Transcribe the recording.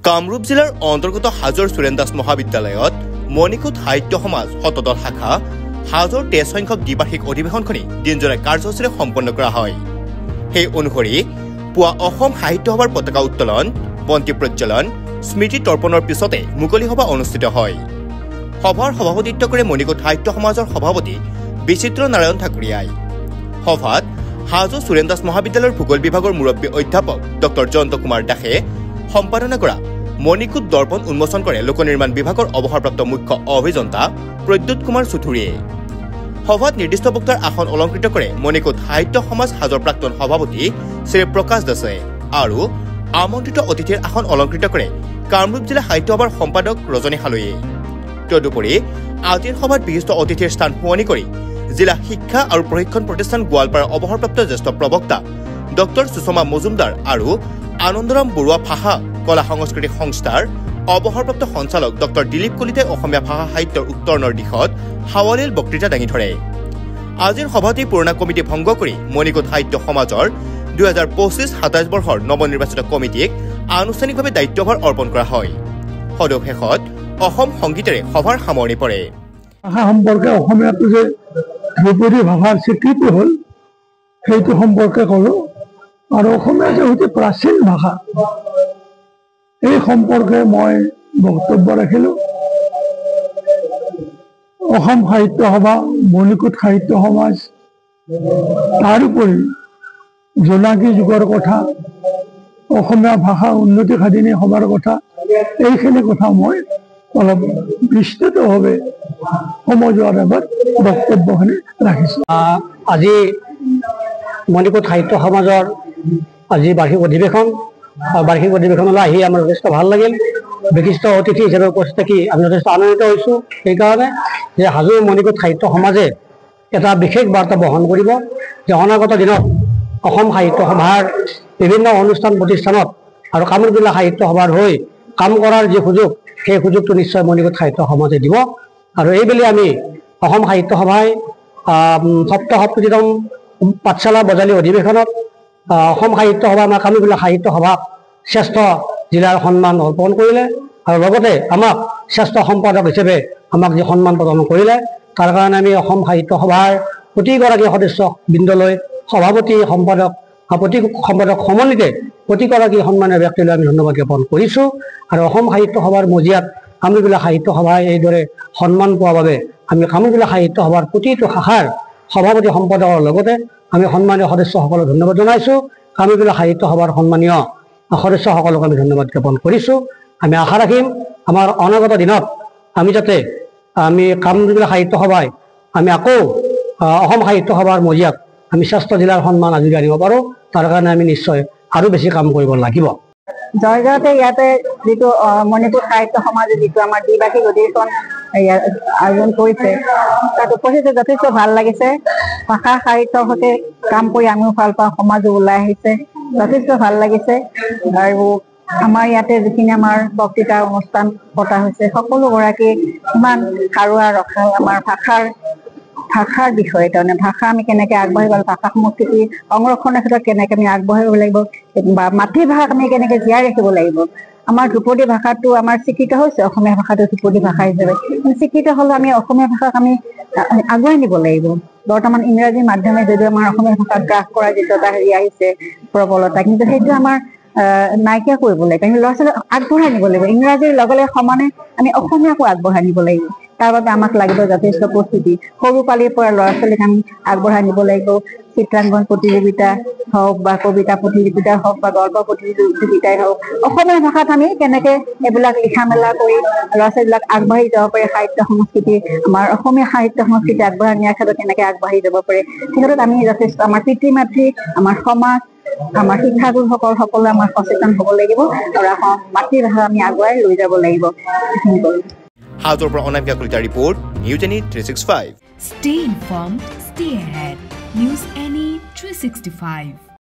কামৰূপ জিলাৰ অন্তৰ্গত হাজোৰ সুৰেন দাস মহাবিদ্যালয়ত মণিকূট সাহিত্য সমাজ শতদল শাখা হাজোৰ 13 সংখ্যক দ্বিবাৰ্ষিক অধিৱেশনখনি দিনজোৰা কাৰ্যসূচীৰে সম্পন্ন কৰা হয়। সেই অনুসৰি পুৱা অসম সাহিত্য সভাৰ পতাকা উত্তোলন, বন্তি প্ৰজ্বলন, স্মৃতি তৰ্পণৰ পিছতে মুকলি সভা অনুষ্ঠিত হয়। সভাৰ সভাপতিত্ব কৰে মণিকূট সাহিত্য সমাজৰ সভাপতি বিচিত্ৰ নাৰায়ণ ঠাকুৰীয়াই। সভাত হাজো সুৰেন দাস মহাবিদ্যালয়ৰ ভূগোল বিভাগৰ মুৰব্বী অধ্যাপক ডক্টৰ জয়ন্ত কুমাৰ দাসে সম্পাদনা কৰা মণিকূট দৰ্পণ উন্মোচন কৰে লোক নিৰ্মাণ বিভাগৰ অৱসৰপ্ৰাপ্ত মুখ্য অভিযন্তা প্ৰদ্যুৎ কুমাৰ চৌধুৰীয়ে। সভাত নিৰ্দিষ্ট বক্তাৰ আসন অলংকৃত কৰে মণিকূট সাহিত্য সমাজ হাজোৰ প্ৰাক্তন সভাপতি শ্ৰী প্ৰকাশ দাসে আৰু আমন্ত্ৰিত অতিথিৰ আসন অলংকৃত কৰে কামৰূপ জিলা সাহিত্য সভাৰ সম্পাদক ৰজনী হালৈয়ে। তদুপৰি আজিৰ সভাত বিশিষ্ট অতিথিৰ স্থান শুৱনি কৰি জিলা শিক্ষা আৰু প্ৰশিক্ষণ প্ৰতিষ্ঠান গোৱালপাৰাৰ অৱসৰপ্ৰাপ্ত জ্যেষ্ঠ প্ৰবক্তা ডক্টৰ সুষমা মজুমদাৰ আৰু আনন্দৰাম বৰুৱা ভাষা কলা সংস্কৃতি সংস্থাৰ অৱসৰপ্ৰাপ্ত সঞ্চালক ডক্টৰ দিলীপ কলিতাই অসমীয়া ভাষা সাহিত্যৰ উত্তৰণৰ দিশত সাৱলীল বক্তৃতা দাঙি ধৰে। আজিৰ সভাতে পুৰণা কমিটি ভংগ কৰি মণিকূট সাহিত্য সমাজৰ 2025-27 বৰ্ষৰ নৱনিৰ্বাচিত কমিটিক আনুষ্ঠানিকভাৱে দায়িত্বভাৰ অৰ্পণ কৰা হয়। সদশেষত অসম সংগীতেৰে সভাৰ সামৰণি পৰে। ভাষা সম্পৰ্কে অসমীয়াটো যে ধ্ৰুপদী ভাষাৰ স্বীকৃতি হ'ল সেইটো সম্পৰ্কে ক'লোঁ আৰু অসমীয়া যে অতি প্ৰাচীন ভাষা এই সম্পৰ্কে মই বক্তব্য ৰাখিলোঁ। অসম সাহিত্য সভা, মণিকূট সাহিত্য সমাজ, তাৰোপৰি জোনাকী যুগৰ কথা, অসমীয়া ভাষা উন্নতি সাধিনী সভাৰ কথা, এইখিনি কথা মই অলপ বিস্তৃতভাৱে সমাজৰ আগত বক্তব্যখিনি ৰাখিছোঁ। আজি মণিকূট সাহিত্য সমাজৰ আজি বাৰ্ষিক অধিৱেশনলৈ আহি আমাৰ যথেষ্ট ভাল লাগিল। বিশিষ্ট অতিথি হিচাপে উপস্থিত থাকি আমি যথেষ্ট আনন্দিত হৈছোঁ সেইকাৰণে যে হাজো মণিকূট সাহিত্য সমাজে এটা বিশেষ বাৰ্তা বহন কৰিব যে অনাগত দিনত অসম সাহিত্য সভাৰ বিভিন্ন অনুষ্ঠান প্ৰতিষ্ঠানত আৰু কামৰূপ জিলা সাহিত্য সভাৰ হৈ কাম কৰাৰ যি সুযোগ সেই সুযোগটো নিশ্চয় মণিকূট সাহিত্য সমাজে দিব। আৰু এইবেলি আমি অসম সাহিত্য সভাই সপ্তমতম পাঠশালা বজালী অধিৱেশনত অসম সাহিত্য সভা আমাৰ কামৰূপ জিলা সাহিত্য সভাক শ্ৰেষ্ঠ জিলাৰ সন্মান অৰ্পণ কৰিলে আৰু লগতে আমাক শ্ৰেষ্ঠ সম্পাদক হিচাপে আমাক যি সন্মান প্ৰদান কৰিলে তাৰ কাৰণে আমি অসম সাহিত্য সভাৰ প্ৰতিগৰাকী সদস্য বৃন্দলৈ সভাপতি সম্পাদক সমন্বিতে প্ৰতিগৰাকী সন্মানীয় ব্যক্তিলৈ আমি ধন্যবাদ জ্ঞাপন কৰিছোঁ। আৰু অসম সাহিত্য সভাৰ মজিয়াত কামৰূপ জিলা সাহিত্য সভাই এইদৰে সন্মান পোৱাৰ বাবে আমি কামৰূপ জিলা সাহিত্য সভাৰ প্ৰতিটো শাখাৰ সভাপতি সম্পাদকৰ লগতে আমি সন্মানীয় সদস্যসকলক ধন্যবাদ জনাইছোঁ। কামৰূপ জিলা সাহিত্য সভাৰ সন্মানীয় সদস্যসকলক আমি ধন্যবাদ জ্ঞাপন কৰিছোঁ। আমি আশা ৰাখিম আমাৰ অনাগত দিনত আমি যাতে কামৰূপ জিলা সাহিত্য সভাই আমি আকৌ অসম সাহিত্য সভাৰ মজিয়াত আমি শ্ৰেষ্ঠ জিলাৰ সন্মান আজৰি আনিব পাৰোঁ। তাৰ কাৰণে আমি নিশ্চয় আৰু বেছি কাম কৰিব লাগিব। জয়গাঁৱতে ইয়াতে যিটো মণিকূট সাহিত্য সমাজে যিটো আমাৰ দ্বিবাৰ্ষিক অধিৱেশন আয়োজন কৰিছে তাত উপস্থিত যথেষ্ট ভাল লাগিছে। ভাষা সাহিত্যৰ সৈতে কাম কৰি আমিও ভাল পাওঁ, সমাজো ওলাই আহিছে, যথেষ্ট ভাল লাগিছে। আৰু আমাৰ ইয়াতে যিখিনি আমাৰ বক্তৃতা অনুষ্ঠান পতা হৈছে সকলো গৰাকী ইমান সাৰুৱা ৰখাল আমাৰ ভাষাৰ বিষয়ে, তাৰমানে ভাষা আমি কেনেকে আগবাঢ়িব লাগিব, ভাষা সংস্কৃতি সংৰক্ষণৰ ক্ষেত্ৰত কেনেকে আমি আগবাঢ়িব লাগিব বা মাতৃভাষাক আমি কেনেকে জীয়াই ৰাখিব লাগিব। আমাৰ ধ্ৰুপদী ভাষাটো আমাৰ স্বীকৃত হৈছে, অসমীয়া ভাষাটো ধ্ৰুপদী ভাষা হিচাপে স্বীকৃত হ'লেও আমি অসমীয়া ভাষাক আমি আগুৱাই নিব লাগিব। বৰ্তমান ইংৰাজী মাধ্যমে যদিও আমাৰ অসমীয়া ভাষাক গ্ৰাস কৰাৰ যিটো এটা হেৰি আহিছে প্ৰবলতা, কিন্তু সেইটো আমাৰ নাইকিয়া কৰিব লাগিব। আমি ল'ৰা ছোৱালীক আগবঢ়াই নিব লাগিব, ইংৰাজীৰ লগে লগে সমানে আমি অসমীয়াকো আগবঢ়াই নিব লাগিব। তাৰ বাবে আমাক লাগিব যথেষ্ট প্ৰস্তুতি। সৰু কালিৰ পৰা ল'ৰা ছোৱালীক আমি আগবঢ়াই নিব লাগিব। চিত্ৰাংকন প্ৰতিযোগিতা হওক বা কবিতা প্ৰতিযোগিতা হওক বা গল্প প্ৰতিযোগিতাই হওক, অসমীয়া ভাষাত আমি কেনেকে এইবিলাক লিখা মেলা কৰি ল'ৰা ছোৱালীবিলাক আগবাঢ়ি যাব পাৰে, সাহিত্য সংস্কৃতি আমাৰ অসমীয়া সাহিত্য সংস্কৃতি আগবঢ়াই নিয়াৰ ক্ষেত্ৰত কেনেকে আগবাঢ়ি যাব পাৰে সেই ক্ষেত্ৰত আমি যথেষ্ট আমাৰ পিতৃ মাতৃ, আমাৰ সমাজ, আমাৰ শিক্ষাগুৰুসকল সকলোৱে আমাৰ সচেতন হ'ব লাগিব আৰু মাতৃভাষা আমি আগুৱাই লৈ যাব লাগিব। হাজোৰ পৰা অনামিকা কলিতাৰ report, news any 365। Stay informed, stay ahead. News Any 365.